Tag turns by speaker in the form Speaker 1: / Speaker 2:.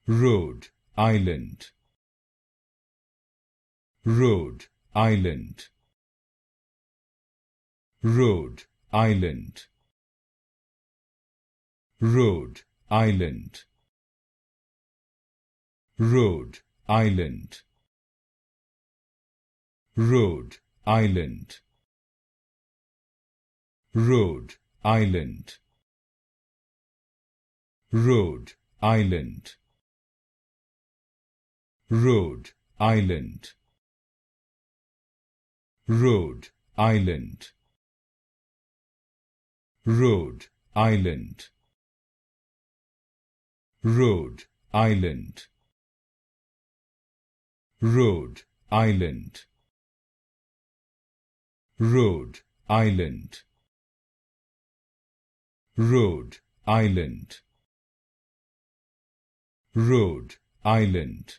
Speaker 1: Rhode Island, Rhode Island, Rhode Island, Rhode Island, Rhode Island, Rhode Island, Rhode Island, Rhode Island, Rhode Island, Rhode Island, Rhode Island, Rhode Island, Rhode Island, Rhode Island, Rhode Island, Rhode Island,